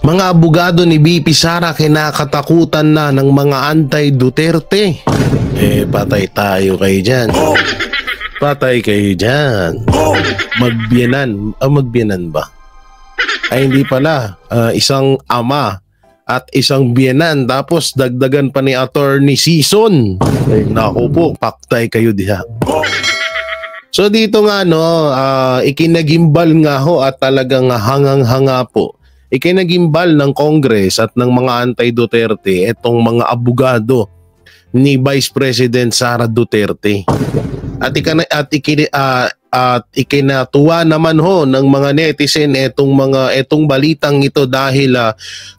Mga abogado ni BP Sara kinakatakutan na ng mga anti-Duterte. Patay tayo kayo dyan. Patay kayo dyan. Magbiyanan ba? Ay hindi pala. Isang ama at isang biyanan. Tapos dagdagan pa ni Attorney Season. Naku po, paktay kayo diha. So dito nga ikinagimbal nga ho at talagang hangang-hanga po. Ikinagimbal ng Congress at ng mga anti-Duterte itong mga abogado ni Vice President Sara Duterte. At ikinatuwa naman ho ng mga netizen itong balitang ito dahil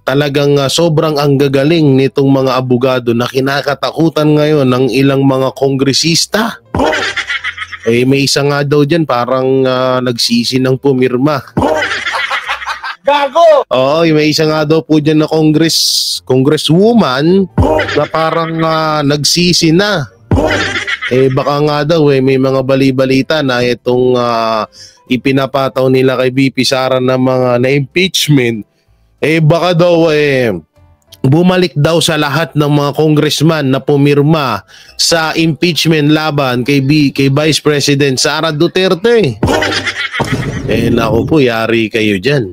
talagang sobrang ang gagaling nitong mga abogado na kinakatakutan ngayon ng ilang mga kongresista. May isa nga daw dyan parang nagsisi ng pumirma. Gago! Oo, may isa nga daw po dyan na congresswoman na parang nagsisi na. Baka nga daw may mga bali-balita na itong ipinapataw nila kay BP Sara na mga na-impeachment. Baka daw bumalik daw sa lahat ng mga congressman na pumirma sa impeachment laban kay Vice President Sara Duterte. Naku po, yari kayo dyan.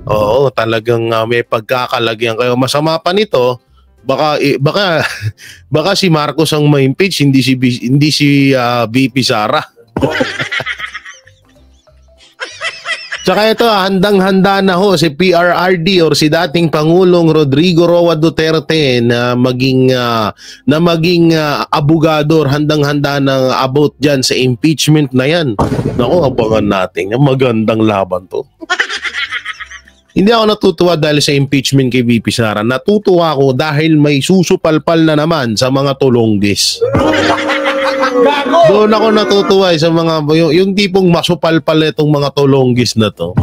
Oo, talagang may pagkakalagyan kayo. Masama pa nito, baka si Marcos ang ma-impeach, hindi si BP Sara. Tsaka ito, handang-handa na ho si PRRD or si dating Pangulong Rodrigo Roa Duterte na maging abogado, handang-handa na about dyan sa impeachment na yan. Naku, abangan natin. Magandang laban to. Hindi ako natutuwa dahil sa impeachment kay VP Sara. Natutuwa ako dahil may susupalpal na naman sa mga tulonggis. Doon ako natutuwa sa mga yung tipong masupalpal itong mga tulonggis na to.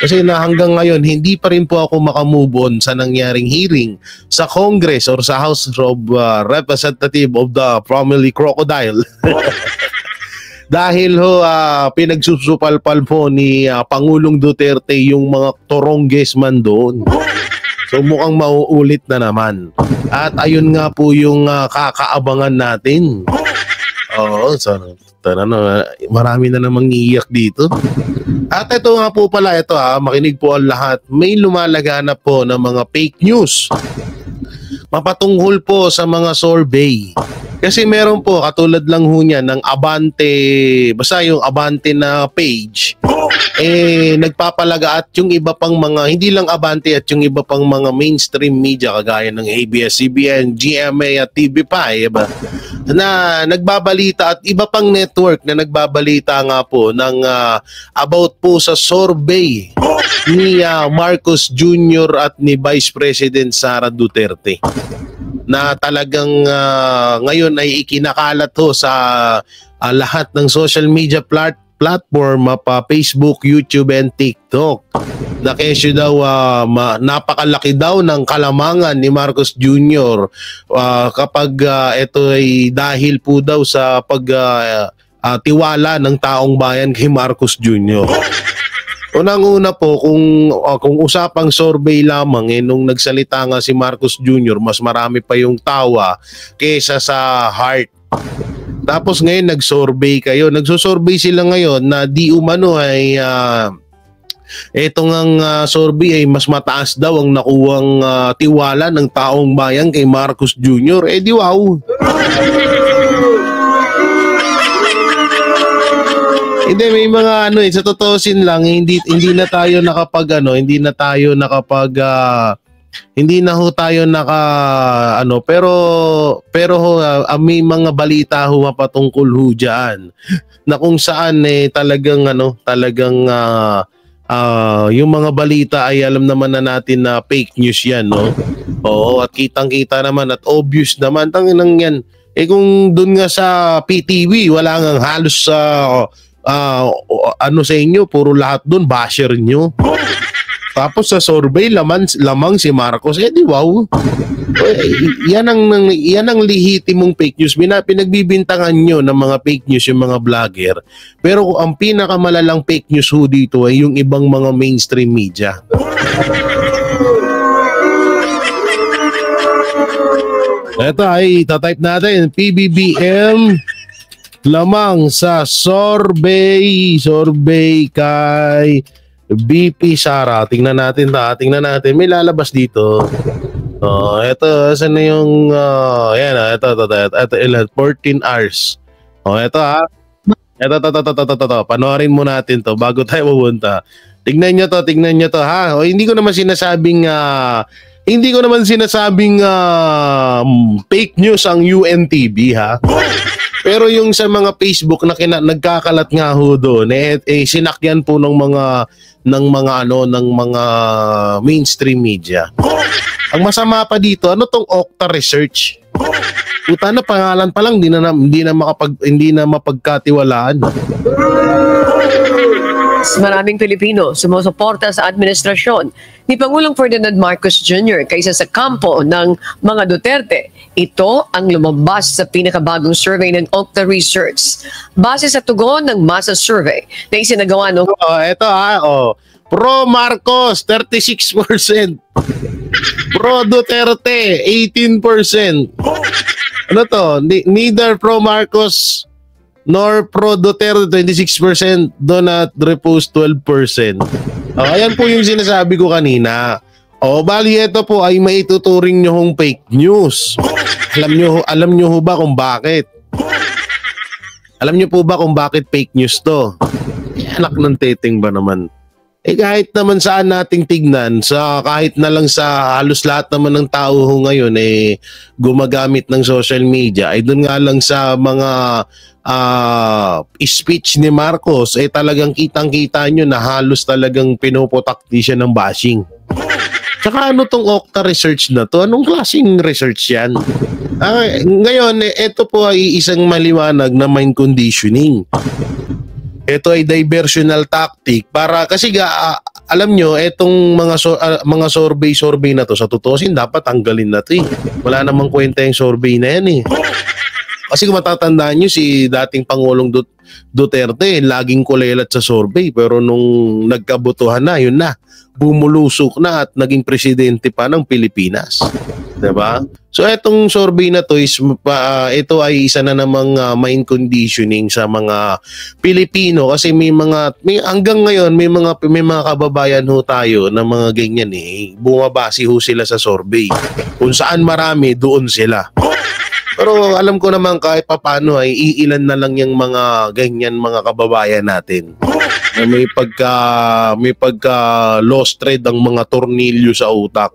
Kasi na hanggang ngayon hindi pa rin po ako makamove on sa nangyaring hearing sa Congress or sa House of Representative of the Family Crocodile. Dahil pinagsusupalpal po ni Pangulong Duterte yung mga torongges man doon. So mukhang mauulit na naman. At ayun nga po yung kakaabangan natin. Oo, marami na namang iiyak dito. At ito nga po pala, makinig po ang lahat. May lumalaganap po ng mga fake news. Mapatungkol po sa mga survey. Kasi meron po, katulad lang ho niya ng Abante, basta yung Abante na page, nagpapalaga at yung iba pang mga, hindi lang Abante at yung iba pang mga mainstream media kagaya ng ABS-CBN, GMA at TV5 na nagbabalita at iba pang network na nagbabalita nga po ng about po sa survey ni Marcos Jr. at ni Vice President Sara Duterte na talagang ngayon ay ikinakalat ho sa lahat ng social media platform, Facebook, YouTube, and TikTok. Na kesyo daw napakalaki daw ng kalamangan ni Marcos Jr. Kapag ito ay dahil po daw sa tiwala ng taong bayan kay Marcos Jr. Unang-una po, kung usapang survey lamang, nung nagsalita nga si Marcos Jr., mas marami pa yung tawa kesa sa heart. Tapos ngayon nag-survey kayo. Nagsusurvey sila ngayon na di umano ay etong ang survey ay mas mataas daw ang nakuwang tiwala ng taong bayan kay Marcos Jr. Di wow! Hindi, may mga sa totoosin lang, hindi na tayo nakapag hindi na ho tayo pero may mga balita ho mapatungkol ho diyan na kung saan talagang yung mga balita ay alam naman na natin na fake news yan, no? Oo, at kitang-kita naman at obvious naman tanginang yan. Kung doon nga sa PTV wala nang halos sa inyo, puro lahat doon basher nyo. Tapos sa survey lamang si Marcos, di wow. Yan ang lehitimong fake news. Pinagbibintangan nyo ng mga fake news yung mga vlogger. Pero ang pinakamalalang fake news ho dito ay yung ibang mga mainstream media. Ito ay tatype natin, PBBM lamang sa survey kay BP Sara. Tingnan natin. May lalabas dito. Oh, ito saan na yung ayan, ito 14 hours. Oh, ito ha. Ito. Panoorin mo natin to bago tayo pupunta. Tingnan nyo to ha. O, hindi ko naman sinasabing fake news ang UNTV ha. Pero yung sa mga Facebook na nagkakalat nga ho doon, sinakyan po ng mga mainstream media. Ang masama pa dito, ano tong Okta Research? Puta na, pangalan pa lang hindi na mapagkatiwalaan. Maraming Pilipino sumusuporta sa administrasyon ni Pangulong Ferdinand Marcos Jr. kaysa sa kampo ng mga Duterte. Ito ang lumabas sa pinakabagong survey ng Okta Research. Base sa tugon ng masa survey na isinagawa noong... Pro Marcos, 36%. Pro Duterte, 18%. Ano to? Neither pro Marcos nor pro Duterte, 26%. Do not repose, 12%. Ayan po yung sinasabi ko kanina. Bali ito po ay maituturing nyo hong fake news. Alam nyo ho ba kung bakit? Alam nyo po ba kung bakit fake news to? Anak ng teteng ba naman? Kahit naman saan nating tignan, kahit na lang sa halos lahat naman ng tao ho ngayon gumagamit ng social media, doon nga lang sa mga speech ni Marcos, talagang kitang-kita nyo na halos talagang pinuputakti siya ng bashing. Tsaka ano tong Okta Research na to? Anong klaseng research yan? Ngayon, ito po ay isang maliwanag na mind conditioning. Ito ay diversional tactic para kasi alam nyo, etong mga survey na to, sa tutusin dapat tanggalin na to. Wala namang kwenta yung survey na yan . Kasi kung matatandaan nyo, si dating Pangulong Duterte, laging kulelat sa survey. Pero nung nagkabutuhan na, yun na. Bumulusok na at naging presidente pa ng Pilipinas. Diba? So etong survey na to ito ay isa na namang mind conditioning sa mga Pilipino kasi hanggang ngayon may mga kababayan ho tayo na mga ganyan bumabase ho sila sa survey. Kung saan marami, doon sila. Pero alam ko naman kahit papaano ay iilan na lang yung mga ganyan mga kababayan natin na may pagka lost thread ang mga tornilyo sa utak.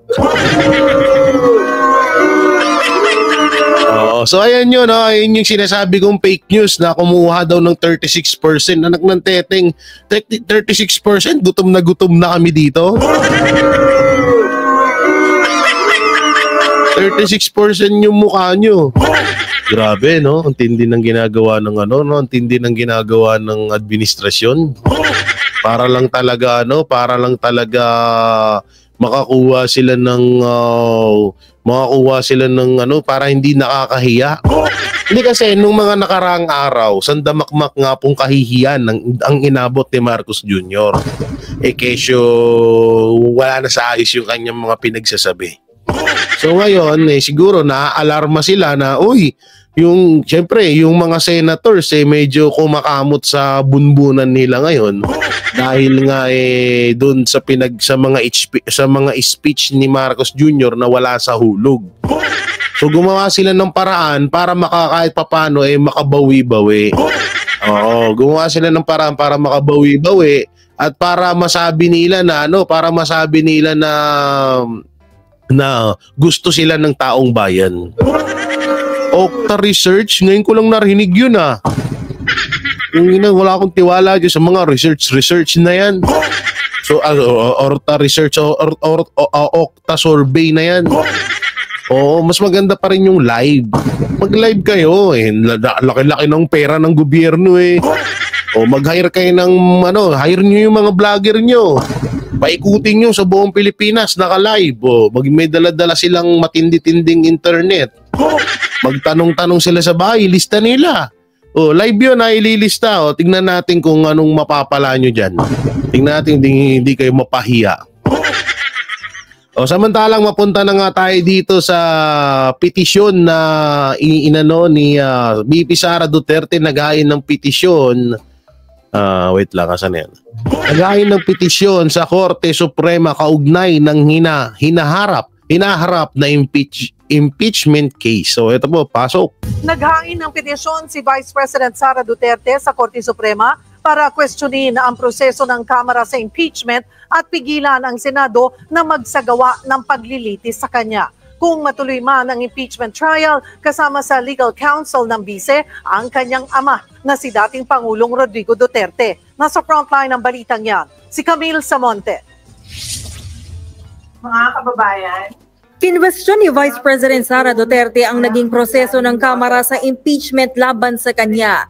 So ayan yun, ayun yung sinasabi kong fake news na kumuha daw ng 36%. Anak ng teteng, 36%? Gutom na kami dito. 36% yung mukha nyo. Grabe, no? Ang tindi ng ginagawa ng ang tindi ng ginagawa ng administrasyon. Para lang talaga makakuha sila ng para hindi nakakahiya. Hindi kasi nung mga nakaraang araw, sandamakmak nga pong kahihiyan ang inabot ni Marcos Jr. Kesyo wala na sa ayos yung kanyang mga pinagsasabi. So ngayon, siguro naaalarma sila na, siyempre, yung mga senators medyo kumakamot sa bunbunan nila ngayon dahil nga doon sa mga speech ni Marcos Jr. na wala sa hulog. So gumawa sila ng paraan para kahit papano makabawi-bawi. Gumawa sila ng paraan para makabawi-bawi at para masabi nila na gusto sila ng taong bayan. Okta Research, ngayon ko lang narinig yun wala akong tiwala dyan sa mga research na yan. So Okta Research Okta Survey na yan. Mas maganda pa rin yung live. Mag-live kayo laki-laki ng pera ng gobyerno mag-hire kayo ng hire nyo yung mga vlogger nyo. Paikutin nyo sa buong Pilipinas, naka-live. May dala-dala silang matindi-tinding internet. Magtanong-tanong sila sa bahay, lista nila. Live yun, ililista. Tingnan natin kung anong mapapala nyo dyan. Tingnan natin, hindi kayo mapahiya. O samantalang mapunta na nga tayo dito sa petisyon na inano ni BP Sara Duterte, naghain ng petisyon. Wait lang, asan yan? Naghain ng petisyon sa Korte Suprema kaugnay ng hinaharap na impeachment case. So ito po, pasok. Naghain ng petisyon si Vice President Sara Duterte sa Korte Suprema para questionin ang proseso ng Kamara sa impeachment at pigilan ang Senado na magsagawa ng paglilitis sa kanya. Kung matuloy man ang impeachment trial, kasama sa legal counsel ng bise ang kanyang ama na si dating Pangulong Rodrigo Duterte. Nasa frontline ng balitang yan, si Camille Samonte. Mga kababayan, Kinwestiyon ni Vice President Sara Duterte ang naging proseso ng Kamara sa impeachment laban sa kanya.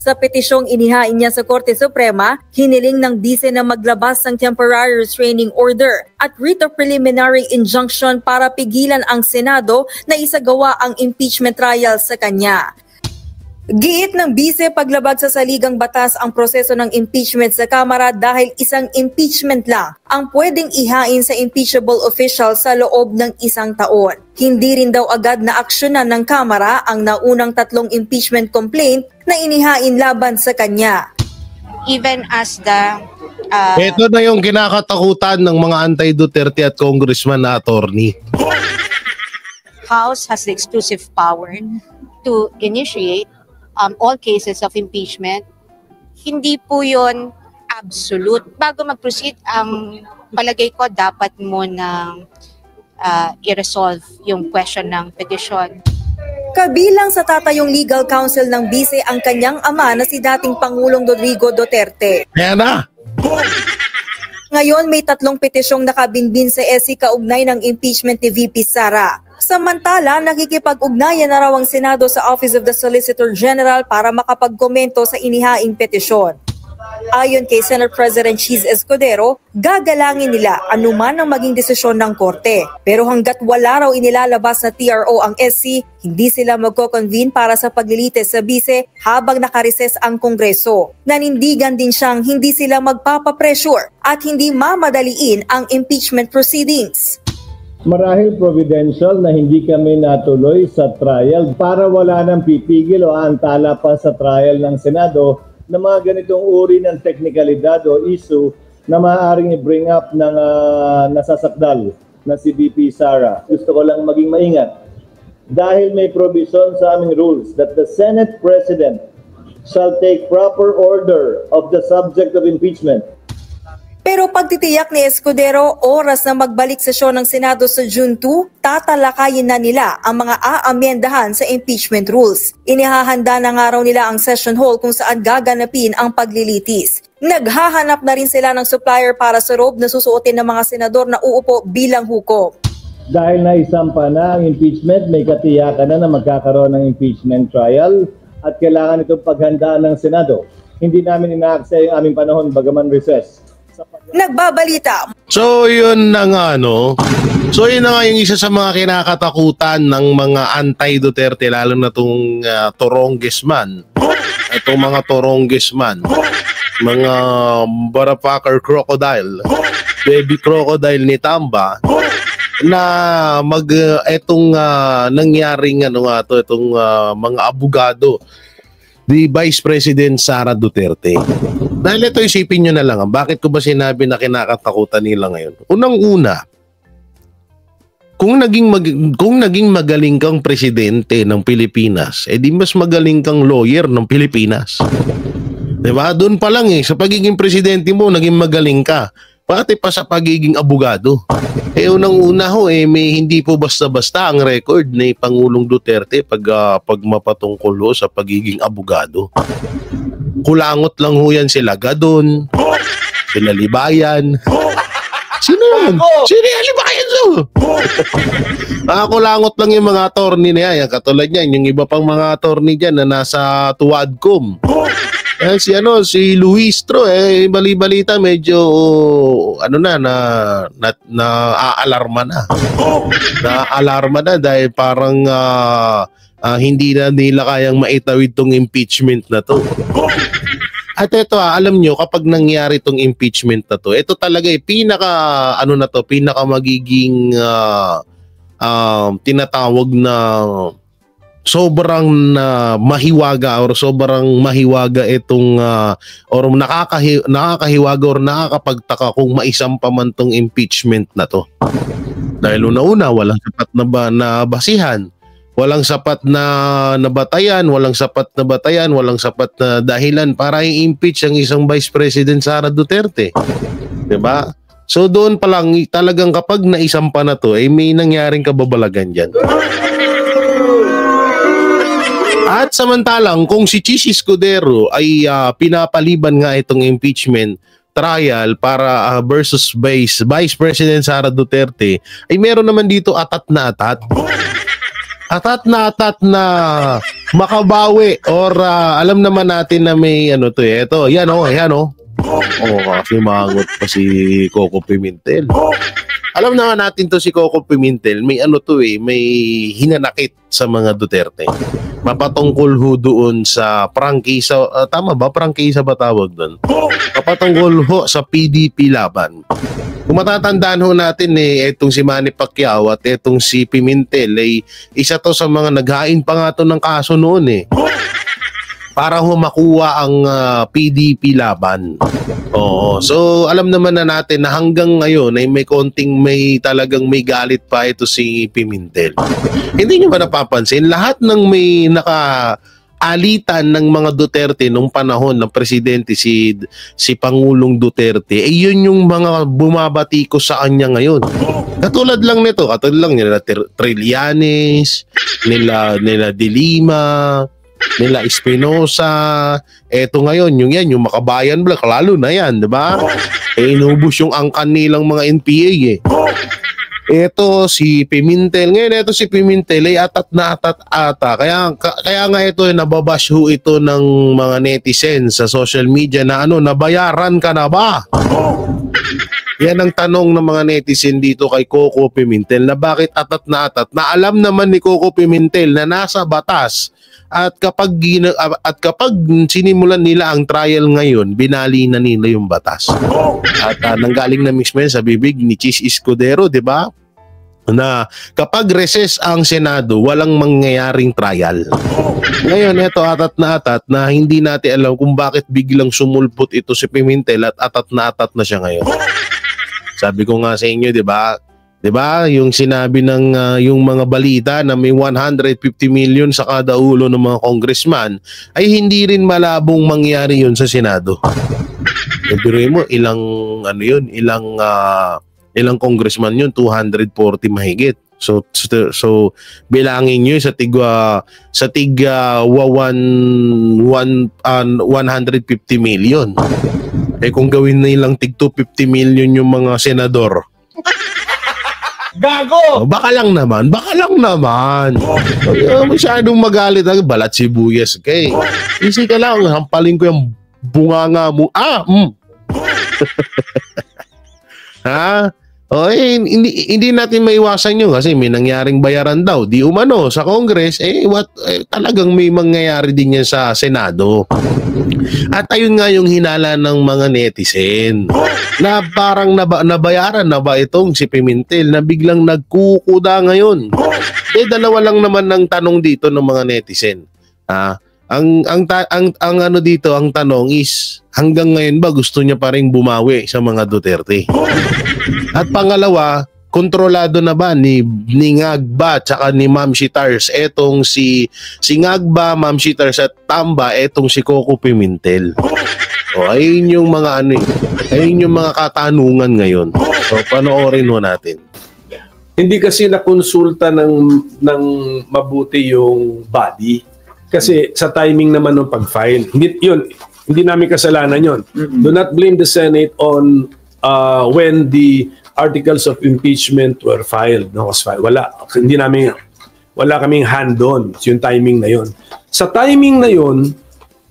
Sa petisyong inihain niya sa Korte Suprema, hiniling ng bise na maglabas ng temporary restraining order at writ of preliminary injunction para pigilan ang Senado na isagawa ang impeachment trial sa kanya. Giit ng bise, paglabag sa saligang batas ang proseso ng impeachment sa Kamara dahil isang impeachment lang ang pwedeng ihain sa impeachable official sa loob ng 1 taon. Hindi rin daw agad na aksyonan ng Kamara ang naunang 3 impeachment complaint na inihain laban sa kanya. even as the Ito na yung kinakatakutan ng mga anti-Duterte at congressman na attorney. House has the exclusive power to initiate all cases of impeachment. Hindi po yun absolute. Bago mag-proceed, ang palagay ko dapat muna i-resolve yung question ng petition. Kabilang sa tatayong legal counsel ng bise ang kanyang ama na si dating Pangulong Rodrigo Duterte. Kaya na! Ngayon may 3 petisyong nakabinbin sa SC kaugnay ng impeachment ni VP Sara. Samantala, nakikipag-ugnayan na raw ang Senado sa Office of the Solicitor General para makapagkomento sa inihaing petisyon. Ayon kay Senate President Cheese Escudero, gagalangin nila anuman ang maging desisyon ng korte. Pero hanggat wala raw inilalabas na TRO ang SC, hindi sila magko-convene para sa paglilitis sa bise habang nakareses ang Kongreso. Nanindigan din siyang hindi sila magpapapressure at hindi mamadaliin ang impeachment proceedings. Marahil providential na hindi kami natuloy sa trial para wala nang pipigil o antala pa sa trial ng Senado na mga ganitong uri ng teknikalidad o issue na maaaring i-bring up ng nasasakdal na si VP Sara. Gusto ko lang maging maingat. Dahil may provision sa aming rules that the Senate President shall take proper order of the subject of impeachment. Pero pagtitiyak ni Escudero, oras na magbalik sesyon ng Senado sa June 2, tatalakayin na nila ang mga aamyendahan sa impeachment rules. Inihahanda na nga raw nila ang session hall kung saan gaganapin ang paglilitis. Naghahanap na rin sila ng supplier para sa robe na susuotin ng mga senador na uupo bilang hukom. Dahil naisampa na ang impeachment, may katiyakan na magkakaroon ng impeachment trial at kailangan itong paghandaan ng Senado. Hindi namin inaaksaya yung aming panahon bagaman recess. Nagbabalita. So yun na nga no. So yun na nga yung isa sa mga kinakatakutan ng mga anti-Duterte, lalo na itong Torongesman. Itong mga Torongesman. Mga Barapaker Crocodile. Baby Crocodile ni Tamba. Na etong nangyaring itong mga abogado ni Vice President Sara Duterte. Dahil ito, isipin nyo na lang, bakit ko ba sinabi na kinakatakutan nila ngayon? Unang-una, kung naging magaling kang presidente ng Pilipinas, di mas magaling kang lawyer ng Pilipinas. Diba? Doon pa lang sa pagiging presidente mo, naging magaling ka. Pati pa sa pagiging abogado. Unang-una may hindi po basta-basta ang record ni Pangulong Duterte pag mapatungkol sa pagiging abogado. Kulangot lang yan sila Gadon, sila Libayan. Sino yan? Sino yan? Libayan to? Kulangot lang yung mga attorney na yan. Katulad niyan, yung iba pang mga attorney dyan na nasa Tuwadcom. Si Luis Tro, bali-balita medyo na-aalarma na. Na-alarma na dahil parang hindi na nila kayang maitawid tong impeachment na to. At ito alam nyo, kapag nangyari itong impeachment na to, ito talaga pinaka magiging tinatawag na sobrang mahiwaga or sobrang mahiwaga itong or nakakahiwaga or nakakapagtaka kung maisampa man tong impeachment na to. Dahil una-una, walang sapat na basihan. Walang sapat na batayan, walang sapat na dahilan para i-impeach ang isang Vice President Sara Duterte. 'Di ba? So doon pa lang talagang kapag naisampa na to, may nangyaring kababalagan diyan. At samantalang kung si Chis Escudero ay pinapaliban nga itong impeachment trial para versus Vice President Sara Duterte, ay meron naman dito atat na makabawi or alam naman natin na may ito, yan o. Kasi mangot pa si Coco Pimentel. Alam naman natin to si Coco Pimentel, may may hinanakit sa mga Duterte. Mapatungkol ho doon sa prangkisa, tama ba? Prangkisa ba tawag doon? Mapatungkol ho sa PDP laban. Kung matatandaan ho natin itong si Manny Pacquiao at itong si Pimentel isa to sa mga naghain pa nga to ng kaso noon para ho makuha ang PDP laban. So alam naman na natin na hanggang ngayon ay may talagang may galit pa ito si Pimentel. Hindi nyo ba napapansin? Lahat ng may alitan ng mga Duterte nung panahon ng presidente si Pangulong Duterte, yun yung mga bumabati ko sa kanya ngayon. Katulad lang nila Trillanes, nila De Lima, nila Espinosa. Eto ngayon, yung Makabayan Black, lalo na yan, di ba? Inubos yung angkan nilang mga NPA Ito si Pimentel. Ngayon ito si Pimentel ay atat ata. Kaya nga ito nababash ho ito ng mga netizens sa social media na nabayaran ka na ba? Yan ang tanong ng mga netizen dito kay Coco Pimentel na bakit atat na alam naman ni Coco Pimentel na nasa batas at kapag sinimulan nila ang trial ngayon, binali na nila yung batas. At nanggaling na mismo sa bibig ni Chis Escudero, di ba? Na kapag recess ang Senado, walang mangyayaring trial. Ngayon, ito atat na hindi natin alam kung bakit biglang sumulpot ito si Pimentel at atat na siya ngayon. Sabi ko nga sa inyo, di ba? Di ba? Yung sinabi ng yung mga balita na may 150 million sa kada ulo ng mga congressman ay hindi rin malabong mangyari yun sa Senado. Biruin mo, ilang congressman yun? 240 mahigit. So bilangin niyo sa tig 150 million. Kung gawin nilang tig 250 million yung mga senador. Gago! Baka lang naman. Masyadong magalit. Balat sibuyas kay. Easy ka lang. Hampalin ko yung bunganga mo. Ha? Hindi natin maiwasan yun kasi may nangyaring bayaran daw. Di umano sa Congress, talagang may mangyayari din yan sa Senado. At ayun nga yung hinala ng mga netizen na parang nabayaran na ba itong si Pimentel na biglang nagkukuda ngayon. Dalawa lang naman ng tanong dito ng mga netizen. Ang tanong is hanggang ngayon ba gusto niya pa rin bumawi sa mga Duterte? At pangalawa, kontrolado na ba ni Ngagba at ni Ma'am Shitars etong si Ngagba, Ma'am Shitars at Tamba etong si Coco Pimentel? Ayun yung mga ayun yung mga katanungan ngayon. So panoorin mo natin. Hindi kasi nakonsulta ng mabuti yung body. Kasi sa timing naman ng pag-file, hindi namin kasalanan yun. Do not blame the Senate on when the articles of impeachment were filed. Wala kaming hand doon. Yung timing na yun. Sa timing na yun,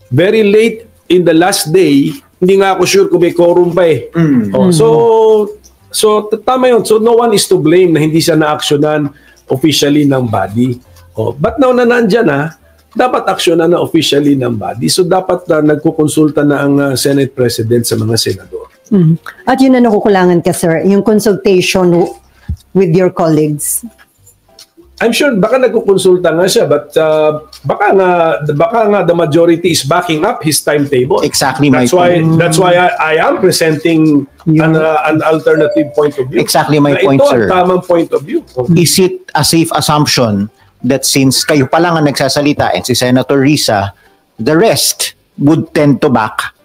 very late in the last day, hindi nga ako sure kung may quorum pa So tama yun. So no one is to blame na hindi siya na-actionan officially ng body. But now na nandyan dapat aksyonan na officially ng body. So dapat nagkukonsulta na ang Senate President sa mga senador. At yun na nakukulangan ka, sir, yung consultation with your colleagues. I'm sure baka nagkukonsulta nga siya, but baka nga the majority is backing up his timetable. Exactly my That's why point. that's why I am presenting an alternative point of view. Exactly my Na point, ito sir. ang tamang point of view. Is it a safe assumption that since kayo pa lang ang nagsasalita and si Senator Risa, the rest would tend to back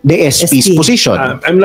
the SP's SP. position? I'm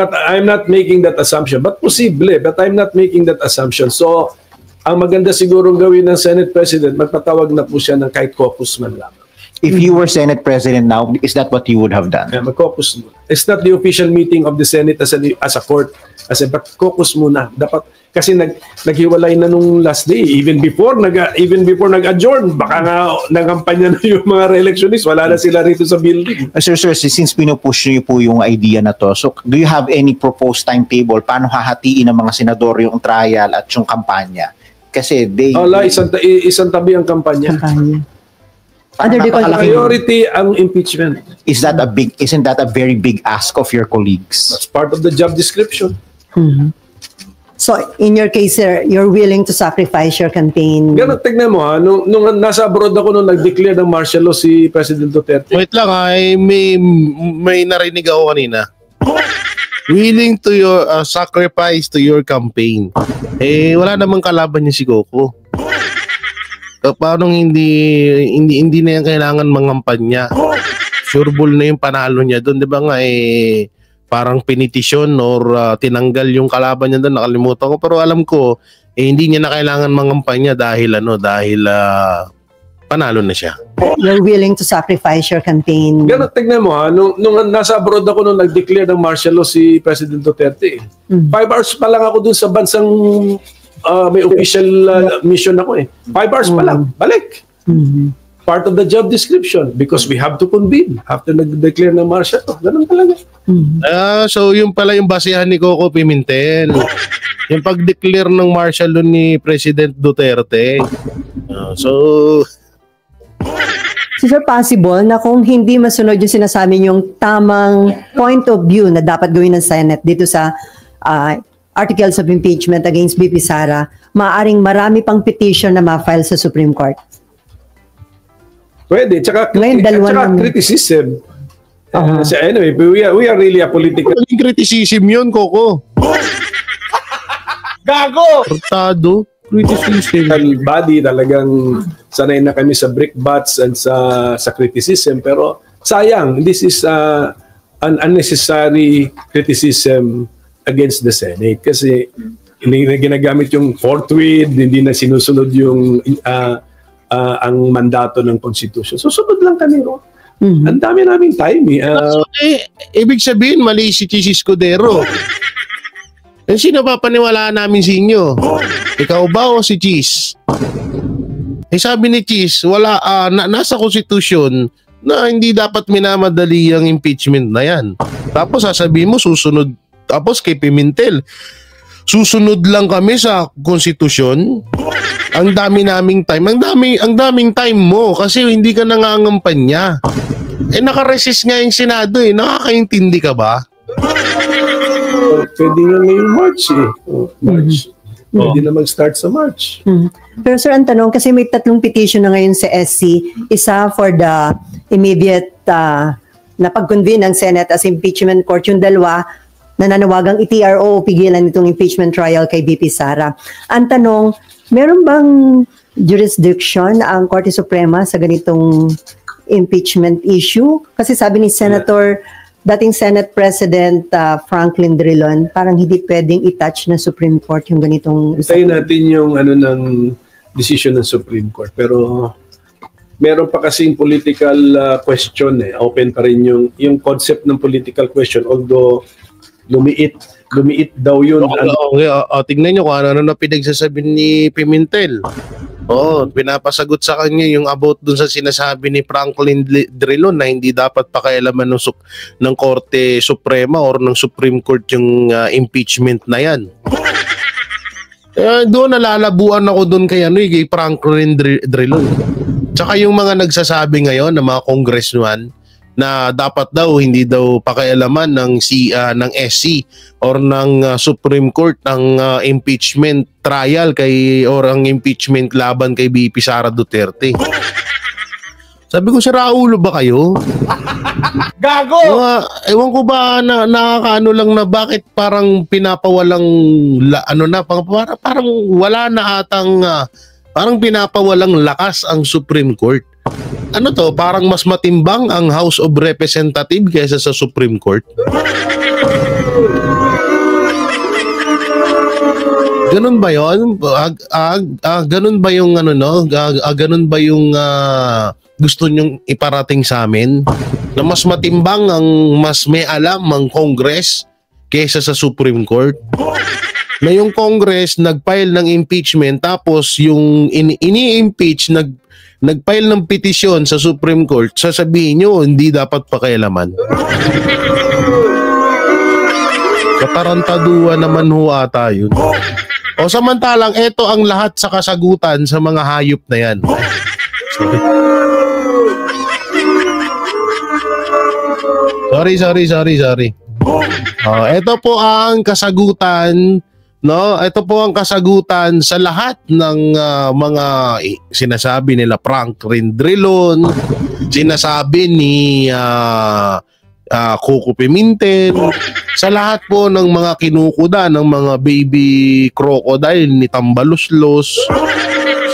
not making that assumption, but posible, but I'm not making that assumption. So, ang maganda siguro gawin ng Senate President, magpatawag na po siya ng kahit caucus man lang. If you were Senate President now, is that what you would have done? Mag-caucus muna. It's not the official meeting of the Senate as a court. But caucus muna. Dapat, kasi naghiwalay na nung last day. Even before nag-adjourn, baka nga nagampanya na yung mga re-electionists. Wala na sila rito sa building. Sir, since pinupush niyo po yung idea na to, so do you have any proposed timetable? Paano hahatiin ng mga senador yung trial at yung kampanya? Kasi they... Isang tabi ang kampanya. Under the Priority ang impeachment. Isn't that a very big ask of your colleagues? That's part of the job description. So, in your case, sir, you're willing to sacrifice your campaign. Ganun, tignan mo ha, nung nasa abroad ako nung nag-declare ng martial law si President Duterte. Wait lang may narinig ako kanina. Willing to your sacrifice to your campaign. Wala namang kalaban niya si Coco. So, paano hindi na yan kailangan mangampanya? Sureball na yung panalo niya doon, 'di ba nga parang pinitisyon or tinanggal yung kalaban niya doon, nakalimutan ko, pero alam ko hindi niya na kailangan mangampanya dahil panalo na siya. You're willing to sacrifice your campaign. Ganun, tignan mo ha, nung nasa abroad ako nung nag-declare ng martial law si President Duterte. 5 hours pa lang ako dun sa bansang may official mission ako 5 hours pa lang, balik. Part of the job description because we have to convene after nag-declare ng martial law. Ganun talaga. So yung pala yung basehan ni Coco Pimentel. Yung pag-declare ng martial law ni President Duterte. So Sir, possible na kung hindi masunod yung sinasabi yung tamang point of view na dapat gawin ng Senate dito sa articles of impeachment against BP Sara, maaaring marami pang petition na ma-file sa Supreme Court. Pwede. Tsaka criticism. Anyway, we are really a political... Maling criticism yun, Coco. Gago! Portado. Criticism. Body, talagang sanay na kami sa brickbats and sa criticism. Pero sayang, this is an unnecessary criticism against the Senate. Kasi hindi na ginagamit yung forthwith, hindi na sinusunod yung ang mandato ng Constitution. Susunod lang kami, no? Ang dami naming time. Ibig sabihin, mali si Chis Escudero. Sino pa paniwalaan namin sa inyo? Ikaw ba o si Chis? Sabi ni Chis, wala, nasa konstitusyon na hindi dapat minamadali ang impeachment na yan. Tapos sasabihin mo, susunod. Tapos kay Pimentel, susunod lang kami sa konstitusyon. Ang dami naming time. Ang daming time mo kasi hindi ka nangangampanya. Nakaresist nga yung Senado Nakakaintindi ka ba? Pwede nga ngayong March March. Pwede na mag-start sa March. Pero sir, ang tanong, kasi may 3 petition na ngayon sa SC. Isa for the immediate na pag-convene ng Senate as impeachment court. Yung 2, nananawagang i-TRO o pigilan itong impeachment trial kay BP Sara. Ang tanong, meron bang jurisdiction ang Korte Suprema sa ganitong impeachment issue? Kasi sabi ni Senator, dating Senate President Franklin Drilon, parang hindi pwedeng i-touch ng Supreme Court yung ganitong... Hintayin natin yung ng decision ng Supreme Court. Pero meron pa kasing political question Open pa rin yung concept ng political question. Although lumiit daw yun. Tignan nyo kung ano na pinagsasabi ni Pimentel. Pinapasagot sa kanya yung about dun sa sinasabi ni Franklin Drilon na hindi dapat pakialaman ng Korte Suprema or ng Supreme Court yung impeachment na yan. Doon nalalabuan ako doon kay Franklin Drilon. Tsaka yung mga nagsasabi ngayon ng mga congressman na dapat daw hindi daw pakialaman ng ng SC or ng Supreme Court ang impeachment trial or ang impeachment laban kay BP Sara Duterte. Sabi ko, sira ulo ba kayo? Gago! Ewan ko ba nakakaano lang na bakit parang pinapawalang parang wala na atang parang pinapawalang lakas ang Supreme Court. Ano to? Parang mas matimbang ang House of Representatives kaysa sa Supreme Court. Ganun ba 'yon? Ganun ba yung ganun ba yung gusto nyong iparating sa amin? Na mas matimbang mas may alam ang Congress kaysa sa Supreme Court? Na yung Congress nag-file ng impeachment tapos yung ini-impeach nag-file ng petisyon sa Supreme Court, sasabihin nyo hindi dapat pakialaman. Katarantaduan naman ho ata yun. O samantalang ito ang lahat sa kasagutan sa mga hayop na yan. Sorry. Ito po ang kasagutan. No, ito po ang kasagutan sa lahat ng mga sinasabi nila Franklin Drilon, sinasabi ni Coco Pimentel, sa lahat po ng mga kinukuda ng mga baby crocodile ni Tambaluslos.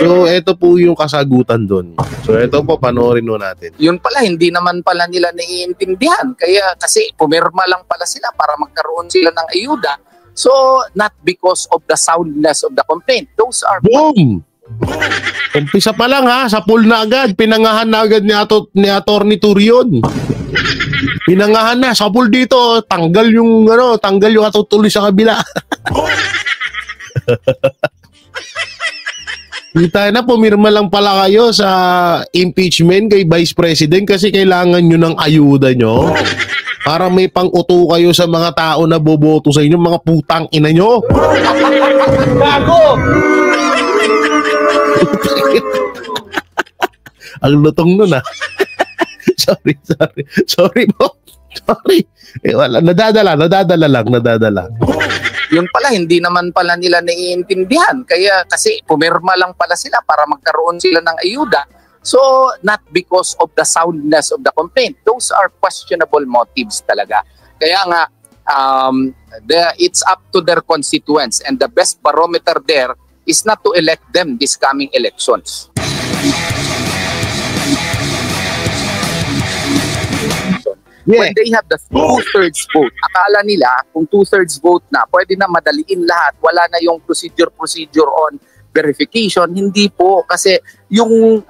So, ito po yung kasagutan doon. So, ito po, panoorin mo natin. Yun pala, hindi naman pala nila naiintindihan. Kasi pumirma lang pala sila para magkaroon sila ng ayuda. So, not because of the soundness of the complaint. Those are... Boom! Umpisa pa lang sa pool na agad. Pinangahan na agad ni Atty. Turion. Pinangahan na. Sa pool dito, tanggal yung atutuloy sa kabila. Kita na, pumirma lang pala kayo sa impeachment kay Vice President kasi kailangan nyo ng ayuda nyo. Para may pang-uto kayo sa mga tao na boboto sa inyo, mga putang ina nyo. Gago! Ang lutong nun Sorry po. Sorry. Wala. Nadadala lang. Yun pala, hindi naman pala nila naiintindihan. Kasi pumirma lang pala sila para magkaroon sila ng ayuda. So, not because of the soundness of the complaint. Those are questionable motives talaga. Kaya nga, it's up to their constituents. And the best barometer there is not to elect them this coming elections. Yeah. When they have the 2/3 vote, akala nila kung 2/3 vote na, pwede na madaliin lahat. Wala na yung procedure on verification. Hindi po, kasi yung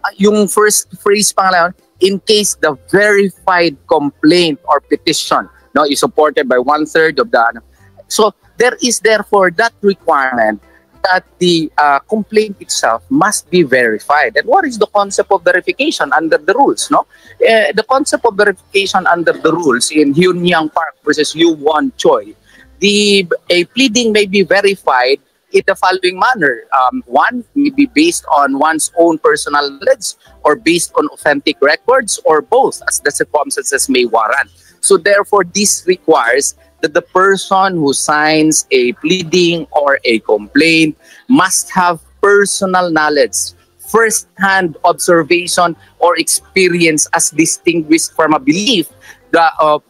first phrase pa nga lang, in case the verified complaint or petition is supported by 1/3 of the... So there is therefore that requirement that the complaint itself must be verified. And what is the concept of verification under the rules? The concept of verification under the rules in Hyun Yang Park versus Yu Won Choi, a pleading may be verified in the following manner. One, may be based on one's own personal knowledge or based on authentic records or both as the circumstances may warrant. So therefore, this requires that the person who signs a pleading or a complaint must have personal knowledge, first-hand observation or experience as distinguished from a belief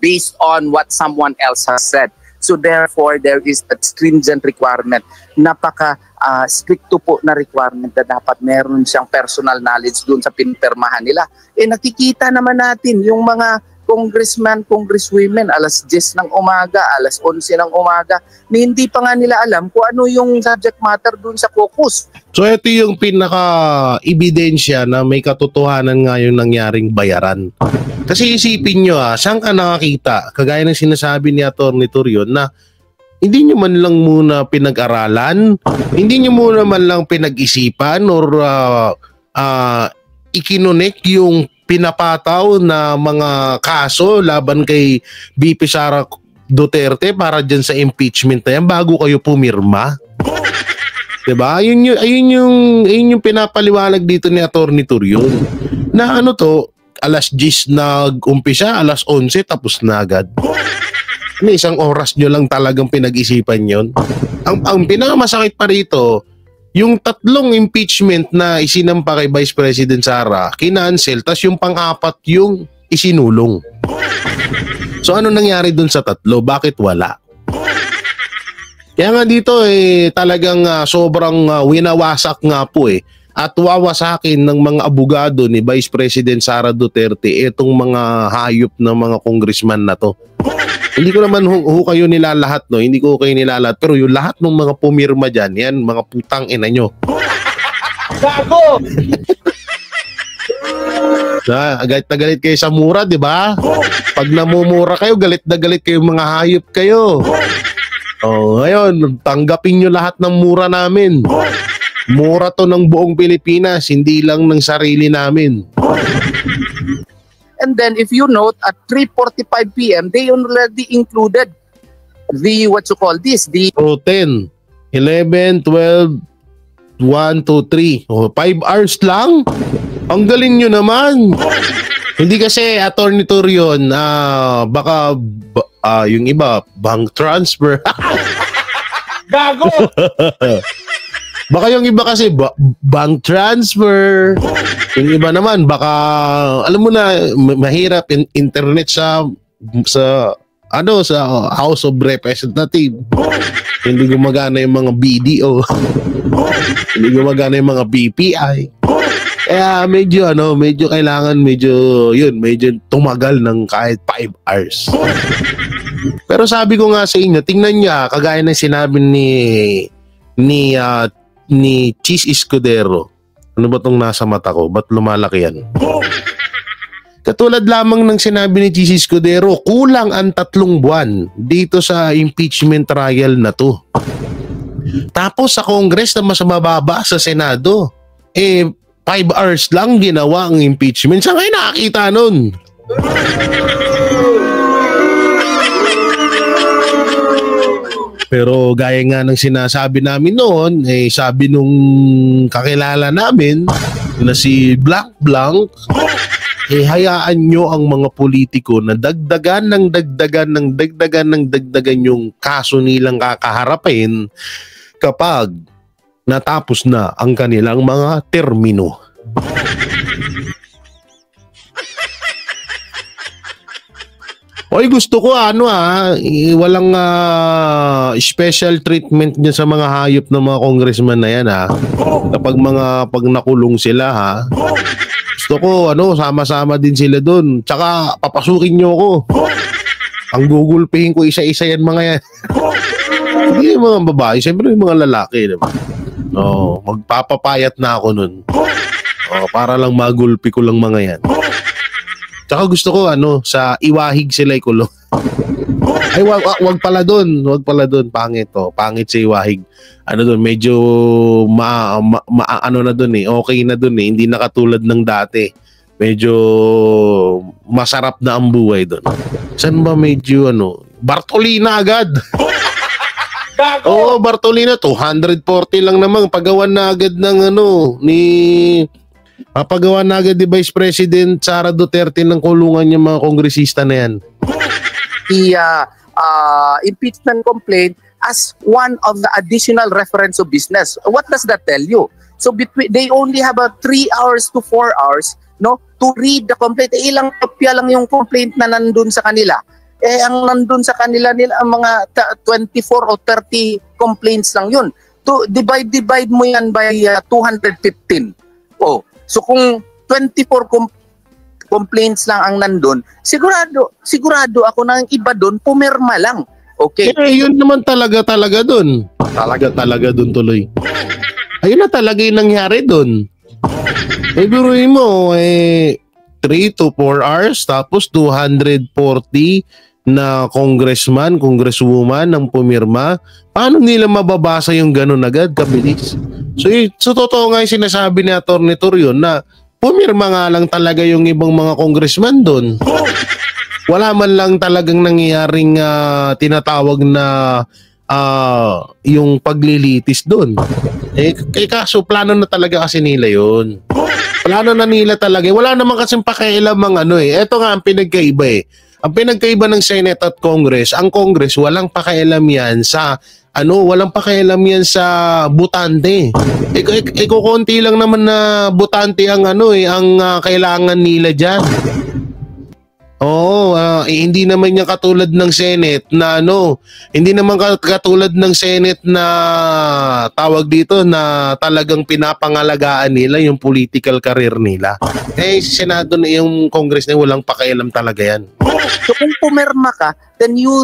based on what someone else has said. So therefore, there is a stringent requirement. Stricto po na requirement na dapat meron siyang personal knowledge doon sa pinipirmahan nila. Nakikita naman natin yung mga congressman, congresswomen, alas 10 ng umaga, alas 11 ng umaga, na hindi pa nga nila alam kung ano yung subject matter doon sa caucus. So ito yung pinaka-ebidensya na may katotohanan nga yung nangyaring bayaran. Kasi isipin nyo saan ka nakakita, kagaya ng sinasabi ni Atty. Turion, na hindi nyo man lang muna pinag-aralan, hindi nyo muna man lang pinag-isipan or ikinonek yung pinapataw na mga kaso laban kay BP Sara Duterte para dyan sa impeachment na yan bago kayo pumirma. Diba? Ayun yung pinapaliwanag dito ni Atty. Turion. Na ano to, alas 10 nag-umpisa, alas 11 tapos na agad. Isang oras nyo lang talagang pinag-isipan yon. Ang pinakamasakit pa rito, yung 3 impeachment na isinampa kay Vice President Sara, kinancel, tas yung pang-4 yung isinulong. So ano nangyari dun sa 3? Bakit wala? Kaya nga dito talagang sobrang winawasak nga po at wawasakin ng mga abogado ni Vice President Sara Duterte itong mga hayop ng mga congressman na to. Hindi ko naman kayo nilalahat, no? Hindi ko kayo nilalahat. Pero yung lahat ng mga pumirma dyan, yan, mga putang ina nyo. Gago! Galit na galit kayo sa mura, di ba? Pag namumura kayo, galit na galit kayo, mga hayop kayo. Ngayon, tanggapin nyo lahat ng mura namin. Mura to ng buong Pilipinas, hindi lang ng sarili namin. And then if you note at 3:45 p.m. they already included the the 10, 11, 12, 1, 2, 3. 5 hours lang? Ang galing nyo naman. Hindi kasi Attorney Torion, baka yung iba bank transfer. Gago. Baka yung iba kasi bank transfer. Yung iba naman baka alam mo na mahirap internet sa House of Representatives. Hindi gumagana yung mga BDO. Hindi gumagana yung mga BPI. Kaya medyo kailangan medyo tumagal ng kahit 5 hours. Pero sabi ko nga sa inyo, tingnan niya kagaya ng sinabi ni Cheese Escudero. Ano ba tong nasa mata ko? Ba't lumalaki yan? Katulad lamang ng sinabi ni Cheese Escudero, kulang ang 3 buwan dito sa impeachment trial na to. Tapos sa Congress na mas mababa sa Senado, 5 hours lang ginawa ang impeachment. Saan kayo nakakita nun? Pero gaya nga ng sinasabi namin noon, sabi nung kakilala namin na si Blank, hayaan nyo ang mga politiko na dagdagan yung kaso nilang kakaharapin kapag natapos na ang kanilang mga termino. Oy, gusto ko walang special treatment niya sa mga hayop ng mga congressman na yan Kapag pag nakulong sila Gusto ko sama-sama din sila doon. Tsaka papasukin niyo ako. Ang gugulpihin ko isa-isa yan mga yan. Hindi yung mga babae, siyempre yung mga lalaki, diba? Magpapapayat na ako nun. Para lang magulpi ko lang mga yan. Tsaka gusto ko sa iwahig sila ikulong. Ay wag pala doon, pangit pangit sa iwahig. Doon medyo na doon okay na doon hindi na katulad ng dati. Medyo masarap na ang buhay doon. Saan ba medyo Bartolina agad. Oo, Bartolina 240 lang naman pagawan na agad ng papagawa na agad ni Vice President Sara Duterte ng kulungan yung mga kongresista na yan. The impeachment complaint as one of the additional reference of business. What does that tell you? So they only have 3 hours to 4 hours to read the complaint. Ilang kopya lang yung complaint na nandun sa kanila. Ang nandun sa kanila ang mga 24 o 30 complaints lang yun. To divide mo yan by 215. So kung 24 complaints lang ang nandun, sigurado ako na ang iba doon pumirma lang. Okay. Yun naman talaga doon. Talaga doon tuloy. Ayun na talaga yung nangyari doon. Biruin mo 3 to 4 hours tapos 240 na congressman, congresswoman ang pumirma. Paano nila mababasa yung ganun agad, kabilis? So totoo nga yung sinasabi ni Atty. Torion na pumirma nga lang talaga yung ibang mga congressman doon. Wala man lang talagang nangyayaring tinatawag na yung paglilitis doon. Kaso plano na talaga kasi nila yun. Plano na nila talaga. Wala naman kasing pakialam ang Ito nga ang pinagkaiba Ang pinagkaiba ng Senate at Congress, ang Congress walang pakialam yan sa walang pakialam yan sa butante. Kukunti lang naman na butante ang ang kailangan nila diyan. Oo, hindi naman niya katulad ng Senate na hindi naman katulad ng Senate na tawag dito na talagang pinapangalagaan nila yung political career nila. Senado na yung Congress na walang pakialam talaga yan. So kung pumirma ka, then you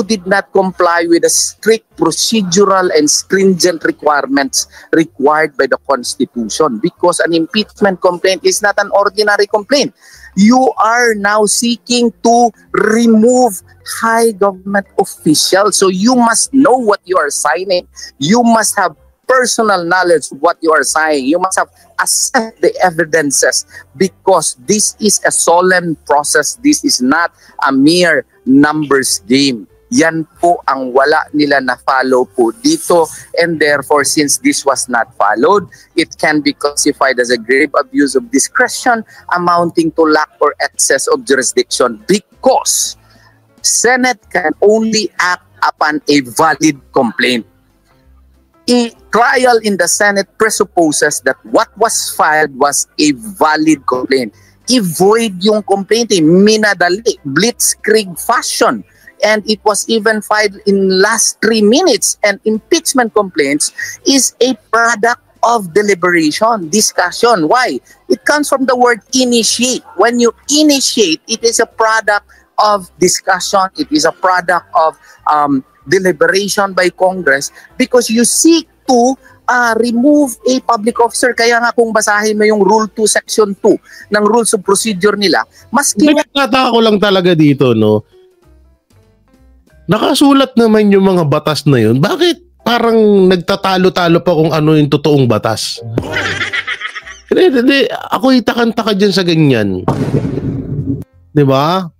did not comply with the strict procedural and stringent requirements required by the Constitution, because an impeachment complaint is not an ordinary complaint. You are now seeking to remove high government officials. So you must know what you are signing. You must have personal knowledge of what you are signing. You must have assessed the evidences, because this is a solemn process. This is not a mere numbers game. Yan po ang wala nila na follow po dito, and therefore since this was not followed, it can be classified as a grave abuse of discretion amounting to lack or excess of jurisdiction, because Senate can only act upon a valid complaint. A trial in the Senate presupposes that what was filed was a valid complaint. I-void yung complaint, minadali, blitzkrieg fashion. And it was even filed in last 3 minutes. And impeachment complaints is a product of deliberation, discussion. Why? It comes from the word initiate. When you initiate, it is a product of discussion. It is a product of deliberation by Congress, because you seek to remove a public officer. Kaya nga kung basahin mo yung Rule 2, Section 2 ng Rules of Procedure nila, maski... Nakataka ko lang talaga dito, nakasulat naman yung mga batas na yun. Bakit parang nagtatalo-talo pa kung ano yung totoong batas? Hindi. Ako itakanta dyan sa ganyan. Diba?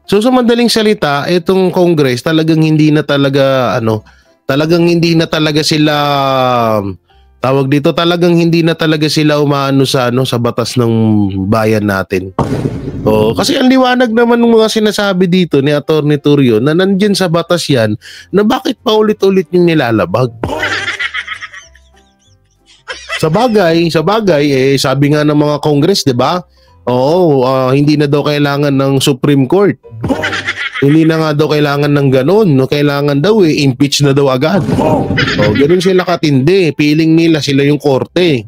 So sa madaling salita, itong Congress talagang hindi na talaga sila tawag dito, talagang hindi na talaga sila umaano sa batas ng bayan natin. Kasi ang liwanag naman ng mga sinasabi dito ni Atty. Turyo na nandiyan sa batas yan, na bakit paulit-ulit yung nilalabag. Sa bagay, sabi nga ng mga Congress, 'di ba? Hindi na daw kailangan ng Supreme Court. Hindi na nga daw kailangan ng ganun. Kailangan daw impeach na daw agad. Ganun sila katindi. Feeling nila sila yung korte.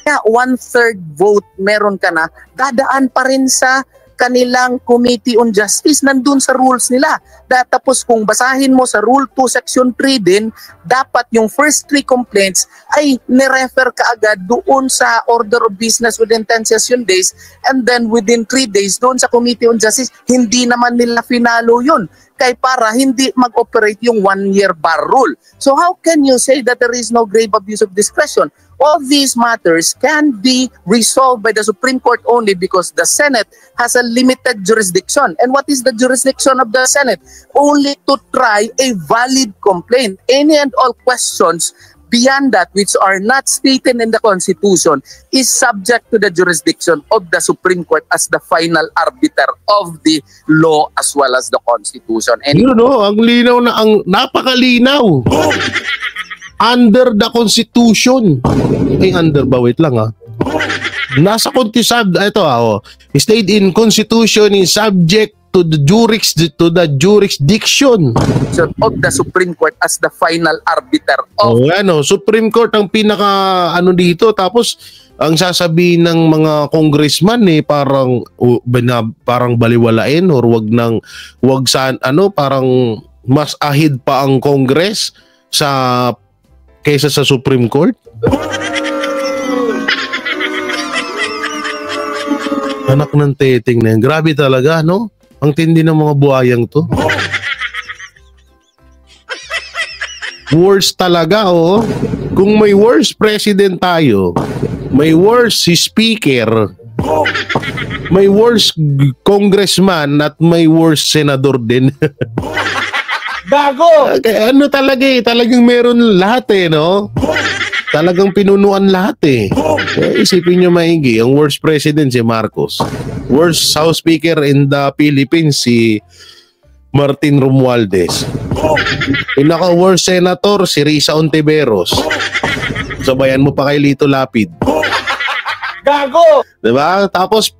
Kaya 1/3 vote meron ka na, dadaan pa rin sa kanilang Committee on Justice, nandun sa rules nila. Tapos kung basahin mo sa Rule 2 Section 3 din, dapat yung first 3 complaints ay nirefer ka agad doon sa order of business within 10 session days, and then within 3 days doon sa Committee on Justice. Hindi naman nila finalo yun, kay para hindi mag-operate yung 1-year bar rule. So how can you say that there is no grave abuse of discretion? All these matters can be resolved by the Supreme Court only because the Senate has a limited jurisdiction. And what is the jurisdiction of the Senate? Only to try a valid complaint. Any and all questions beyond that which are not stated in the Constitution is subject to the jurisdiction of the Supreme Court as the final arbiter of the law as well as the Constitution. And ang linaw na, ang napakalinaw. Under the Constitution. Under ba? Wait lang Nasa stayed in Constitution is subject to the jurisdiction of the Supreme Court as the final arbiter of Supreme Court ang pinaka dito. Tapos ang sasabihin ng mga congressman parang baliwalain or parang mas ahid pa ang Congress kaysa sa Supreme Court. Anak ng teting na yan. Grabe talaga, Ang tindi ng mga buhayang to. Worst talaga, Kung may worst president tayo, may worst speaker, may worst congressman, at may worst senador din. Gago! Ano talaga talagang meron lahat no? Talagang pinunuan lahat Isipin nyo maigi, ang worst president si Marcos. Worst House Speaker in the Philippines si Martin Romualdez. Pinaka-worst senator si Risa Ontiveros. Sabayan mo pa kay Lito Lapid. Gago! Diba? Tapos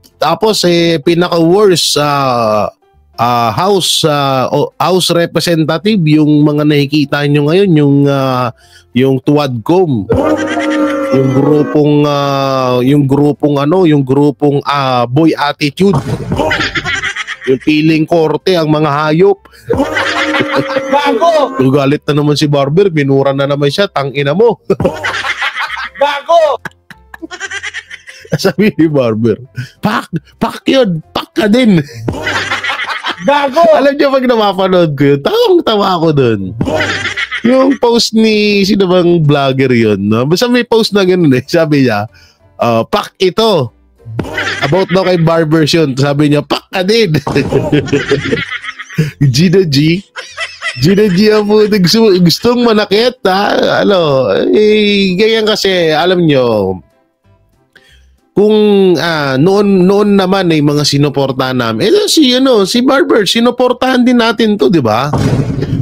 pinaka-worst House Representative yung mga nakikita nyo ngayon, yung Tuadcom. Yung grupong boy attitude. Yung piling korte ang mga hayop. Gago! Galit na naman si Barber, binura na naman siya, tangina mo. Gago! Sabi ni Barber, pak yun, pak ka din. Gago! Alam niyo pag napapanood ko yun, tawang-tawa ako dun. Yung post ni, sino bang vlogger yun? No? Basta may post na gano'n sabi niya, pak ito. About daw kay Barbers yun. Sabi niya, pak ka din. Gina G ang putik. Gustong manakit, ha? Ganyan kasi, alam nyo, kung noon naman ay mga sinuportahan namin. Si Barber, sinuportahan din natin to, di ba?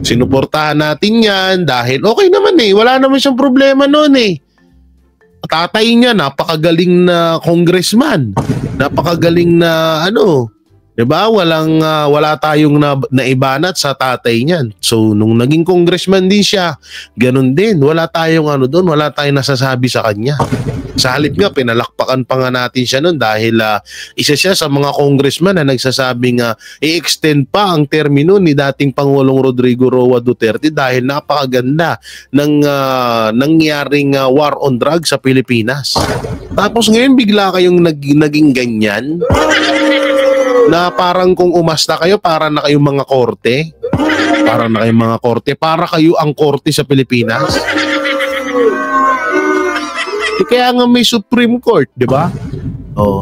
Sinuportahan natin yan dahil okay naman wala naman siyang problema noon Tatay niya, napakagaling na congressman. Napakagaling na diba? Wala tayong naibanat sa tatay niyan. So, nung naging congressman din siya, ganun din. Wala tayong doon, wala tayong nasasabi sa kanya. Sa halip nga, pinalakpakan pa nga natin siya noon dahil isa siya sa mga congressman na nagsasabing i-extend pa ang termino ni dating Pangulong Rodrigo Roa Duterte dahil napakaganda ng nangyaring war on drugs sa Pilipinas. Tapos ngayon bigla kayong naging ganyan na parang kung umasta kayo para na kayong mga korte. Para kayo ang korte sa Pilipinas. Kaya nga may Supreme Court, di ba?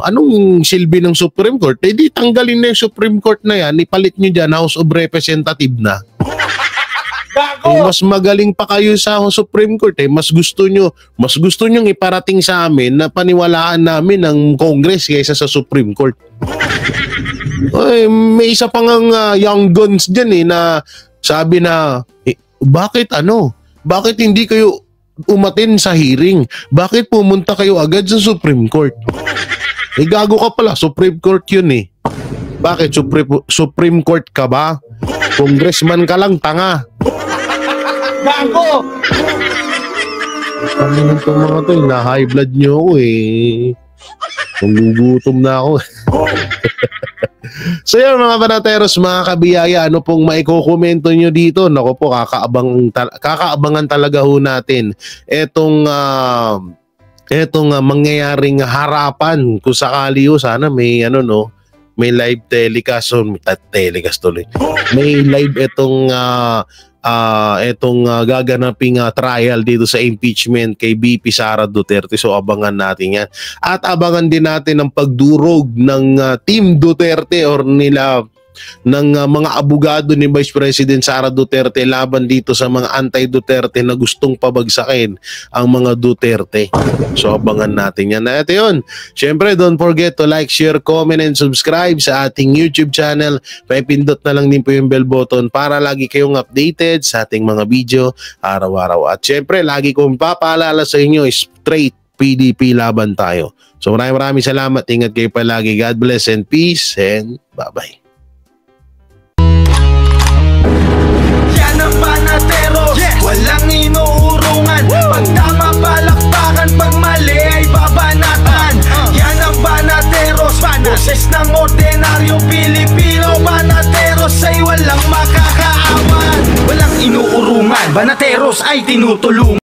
Anong silbi ng Supreme Court? Di tanggalin na yung Supreme Court na yan, ipalit nyo dyan, House of Representative na. Mas magaling pa kayo sa Supreme Court mas gusto nyo iparating sa amin na paniwalaan namin ng Congress kaysa sa Supreme Court. May isa pang young guns dyan na sabi na bakit hindi kayo umatin sa hearing? Bakit pumunta kayo agad sa Supreme Court? Gago ka pala, Supreme Court yun Bakit? Supreme Court ka ba? Congressman ka lang, tanga. Gago! Ano nang itong mga to, na-high blood nyo ako Gugutom na ako. So yun mga banateros, mga kabiyaya, ano pong maikokomento nyo dito? Naku po, kakaabangan talaga ho natin etong mangyayaring harapan. Kung sakali ho, sana may may live telecast tuloy. May live etong gaganaping trial dito sa impeachment kay BP Sara Duterte. So abangan natin yan. At abangan din natin ang pagdurog ng Team Duterte or ng mga abogado ni Vice President Sara Duterte laban dito sa mga anti-Duterte na gustong pabagsakin ang mga Duterte. So abangan natin yan. At yun, syempre don't forget to like, share, comment, and subscribe sa ating YouTube channel. Paipindot na lang din po yung bell button para lagi kayong updated sa ating mga video araw-araw. At syempre, lagi kong papaalala sa inyo, straight PDP laban tayo. So maraming salamat. Ingat kayo palagi. God bless and peace and bye-bye. Walang inuurungan. Pag tama palakpakan, pag mali ay babanatan. Yan ang Banateros, boses ng ordinaryong Pilipino. Banateros ay walang makakaawan. Walang inuurungan, Banateros ay tinutulungan.